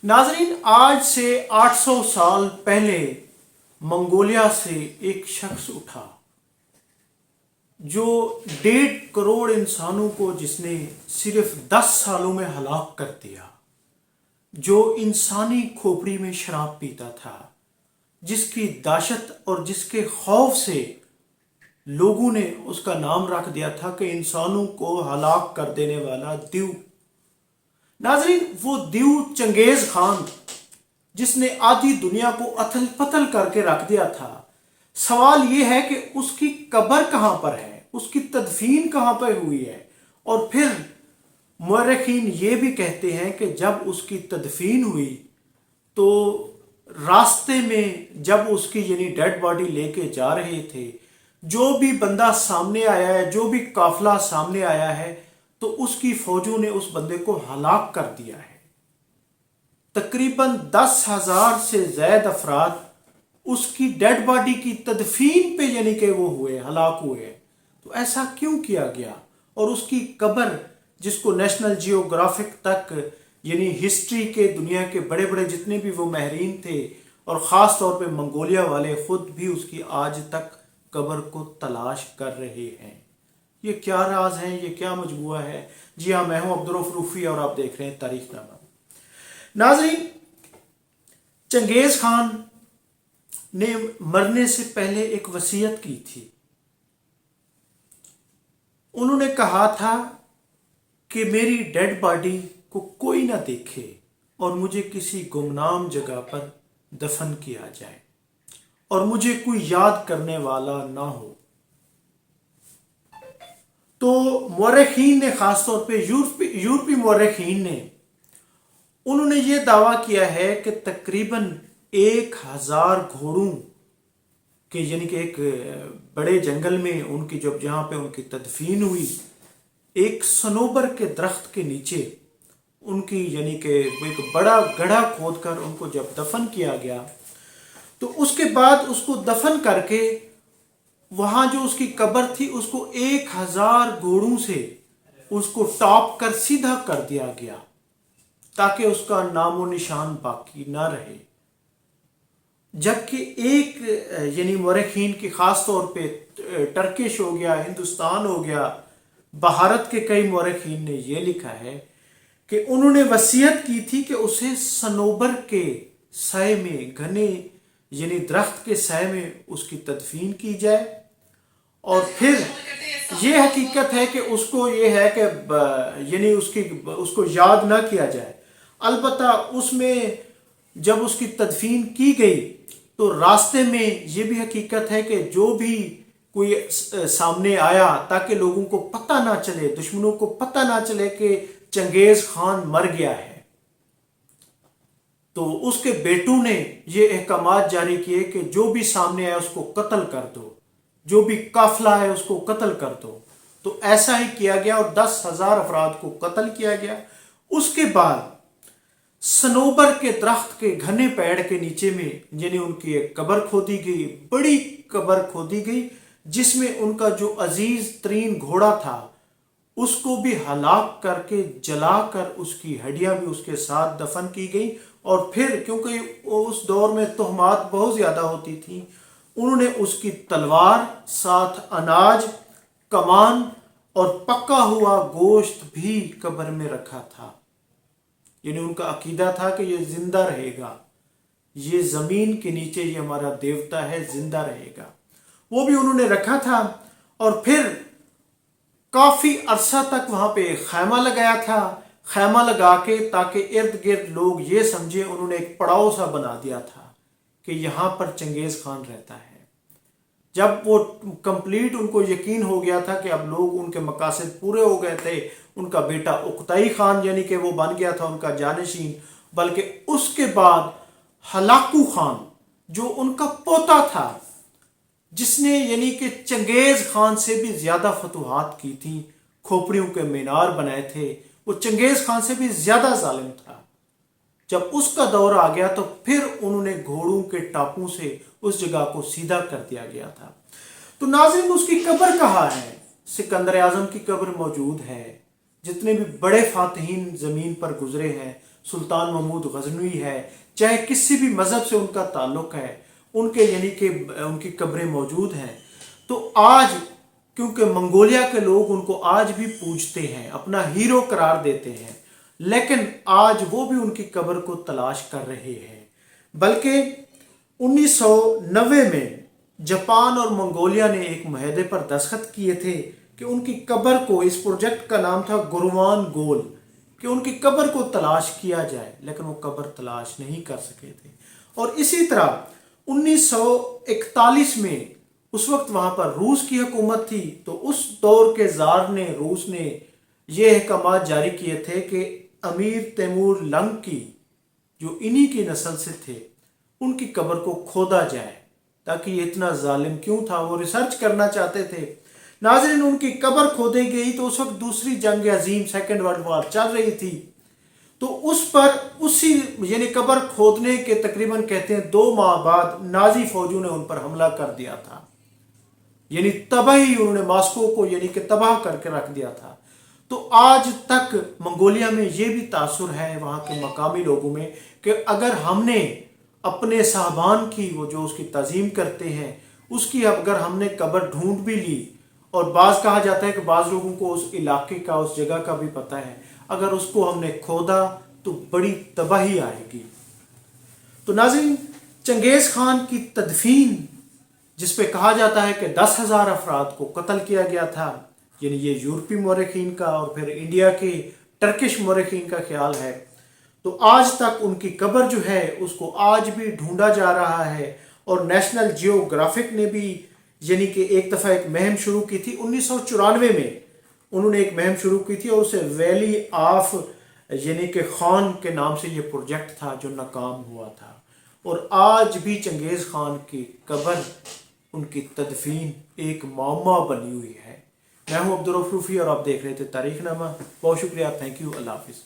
नाजरीन, आज से 800 साल पहले मंगोलिया से एक शख्स उठा जो 1.5 करोड़ इंसानों को जिसने सिर्फ 10 सालों में हलाक कर दिया, जो इंसानी खोपड़ी में शराब पीता था, जिसकी दहशत और जिसके खौफ से लोगों ने उसका नाम रख दिया था कि इंसानों को हलाक कर देने वाला दीव। नाजरीन, वो दीव चंगेज खान जिसने आधी दुनिया को अथल पथल करके रख दिया था। सवाल ये है कि उसकी कब्र कहां पर है, उसकी तदफीन कहां पर हुई है। और फिर मुअर्रिखीन ये भी कहते हैं कि जब उसकी तदफीन हुई तो रास्ते में जब उसकी यानी डेड बॉडी लेके जा रहे थे, जो भी बंदा सामने आया है, जो भी काफिला सामने आया है, तो उसकी फौजों ने उस बंदे को हलाक कर दिया है। तकरीबन 10,000 से ज्यादा अफराद उसकी डेड बॉडी की तदफीन पे यानी कि वो हुए, हलाक हुए। तो ऐसा क्यों किया गया? और उसकी कब्र जिसको नेशनल जियोग्राफिक तक यानी हिस्ट्री के दुनिया के बड़े बड़े जितने भी वो माहिरीन थे और ख़ास तौर पे मंगोलिया वाले खुद भी उसकी आज तक कब्र को तलाश कर रहे हैं। ये क्या राज है, ये क्या मजबूआ है? जी हाँ, मैं हूं अब्दुर्रऊफ रूफी और आप देख रहे हैं तारीखनामा। नाजरीन, चंगेज खान ने मरने से पहले एक वसीयत की थी। उन्होंने कहा था कि मेरी डेड बॉडी को कोई ना देखे और मुझे किसी गुमनाम जगह पर दफन किया जाए और मुझे कोई याद करने वाला ना हो। तो मुअर्रिखीन ने, खासतौर पे यूरोपी मुअर्रिखीन ने, उन्होंने ये दावा किया है कि तकरीबन 1000 घोड़ों के यानी कि एक बड़े जंगल में उनकी जहाँ पे उनकी तदफीन हुई, एक सनोबर के दरख्त के नीचे उनकी यानी कि एक बड़ा गड्ढा खोदकर उनको जब दफन किया गया, तो उसके बाद उसको दफन करके वहां जो उसकी कब्र थी उसको 1000 घोड़ों से उसको टॉप कर सीधा कर दिया गया ताकि उसका नामो निशान बाकी ना रहे। जबकि एक यानी मुअर्रिखीन की खास तौर पे टर्किश हो गया, हिंदुस्तान हो गया, भारत के कई मुअर्रिखीन ने यह लिखा है कि उन्होंने वसीयत की थी कि उसे सनोबर के साए में, घने यानी दरख्त के साए में उसकी तदफीन की जाए। और फिर ये हकीकत है कि उसको ये है कि यानी उसको याद ना किया जाए। अलबत्ता उसमें जब उसकी तदफीन की गई तो रास्ते में ये भी हकीकत है कि जो भी कोई सामने आया, ताकि लोगों को पता ना चले, दुश्मनों को पता ना चले कि चंगेज खान मर गया है, तो उसके बेटों ने ये अहकामात जारी किए कि जो भी सामने आया उसको कत्ल कर दो, जो भी काफिला है उसको कत्ल कर दो। तो ऐसा ही किया गया और 10,000 अफराद को कत्ल किया गया। उसके बाद सनोबर के दरख्त के घने पेड़ के नीचे में यानी उनकी एक कब्र खोदी गई, बड़ी कब्र खोदी गई, जिसमें उनका जो अजीज तरीन घोड़ा था उसको भी हलाक करके जलाकर उसकी हड्डियां भी उसके साथ दफन की गई। और फिर क्योंकि उस दौर में तोहमात बहुत ज्यादा होती थी, उन्होंने उसकी तलवार, साथ अनाज, कमान और पका हुआ गोश्त भी कब्र में रखा था। यानी उनका अकीदा था कि ये जिंदा रहेगा, ये जमीन के नीचे ये हमारा देवता है, जिंदा रहेगा। वो भी उन्होंने रखा था। और फिर काफी अरसा तक वहां पे खैमा लगाया था, खैमा लगा के ताकि इर्द गिर्द लोग ये समझे, उन्होंने एक पड़ाव सा बना दिया था कि यहां पर चंगेज खान रहता है। जब वो कंप्लीट उनको यकीन हो गया था कि अब लोग उनके मकासद पूरे हो गए थे, उनका बेटा उक्ताई खान यानी कि वो बन गया था उनका जानशीन, बल्कि उसके बाद हलाकू खान जो उनका पोता था, जिसने यानी कि चंगेज खान से भी ज्यादा फतुहात की थी, खोपड़ियों के मीनार बनाए थे, वो चंगेज खान से भी ज्यादा जालिम था। जब उसका दौर आ गया तो फिर उन्होंने घोड़ों के टापों से उस जगह को सीधा कर दिया गया था। तो नाज़रीन, उसकी कब्र कहाँ है? सिकंदर आजम की कब्र मौजूद है। जितने भी बड़े फातहीन जमीन पर गुजरे हैं سلطان محمود غزنوی ہے، چاہے کسی بھی مذہب سے ان کا تعلق ہے، ان کے یعنی کہ ان کی قبریں موجود ہیں. تو آج کیونکہ منگولیا کے لوگ ان کو آج بھی پوجتے ہیں، اپنا ہیرو قرار دیتے ہیں، لیکن آج وہ بھی ان کی قبر کو تلاش کر رہے ہیں. بلکہ 1990 میں جاپان اور منگولیا نے ایک معاہدے پر دستخط کیے تھے کہ ان کی قبر کو، اس پروجیکٹ کا نام تھا گروان گول، کہ ان کی قبر کو تلاش کیا جائے، لیکن وہ قبر تلاش نہیں کر سکے تھے. اور اسی طرح 1941 میں اس وقت وہاں پر روس کی حکومت تھی، تو اس دور کے زار نے، روس نے یہ احکامات جاری کیے تھے کہ امیر تیمور لنگ کی، جو انہی کی نسل سے تھے، ان کی قبر کو کھودا جائے، تاکہ یہ اتنا ظالم کیوں تھا، وہ ریسرچ کرنا چاہتے تھے. ناظرین، ان کی قبر کھودی گئی تو اس وقت دوسری جنگ عظیم، سیکنڈ ورلڈ وار چل رہی تھی. تو اس پر اسی یعنی قبر کھودنے کے تقریباً کہتے ہیں 2 ماہ بعد نازی فوجوں نے ان پر حملہ کر دیا تھا. یعنی تباہی، انہوں نے ماسکو کو یعنی کہ تباہ کر کے رکھ دیا تھا. تو آج تک منگولیا میں یہ بھی تاثر ہے وہاں کے مقامی لوگوں میں کہ اگر ہم نے اپنے صاحبان کی، وہ جو اس کی تعظیم کرتے ہیں، اس کی اگر ہم نے قبر ڈھونڈ بھی لی، اور بعض کہا جاتا ہے کہ بعض لوگوں کو اس علاقے کا، اس جگہ کا بھی پتہ ہے، اگر اس کو ہم نے کھودا تو بڑی تباہی آئے گی. تو ناظرین، چنگیز خان کی تدفین، جس پہ کہا جاتا ہے کہ 10,000 افراد کو قتل کیا گیا تھا، یعنی یہ یورپی مورخین کا اور پھر انڈیا کے ٹرکش مورخین کا خیال ہے. تو آج تک ان کی قبر جو ہے اس کو آج بھی ڈھونڈا جا رہا ہے. اور نیشنل جیوگرافک نے بھی یعنی کہ ایک دفعہ ایک مہم شروع کی تھی 1994 میں، انہوں نے ایک مہم شروع کی تھی، اور اسے ویلی آف یعنی کہ خان کے نام سے یہ پروجیکٹ تھا، جو ناکام ہوا تھا. اور آج بھی چنگیز خان کی قبر، ان کی تدفین ایک معمہ بنی ہوئی ہے. میں ہوں عبدالرؤف روفی اور آپ دیکھ رہے تھے تاریخ نامہ. بہت شکریہ. Thank you. اللہ حافظ.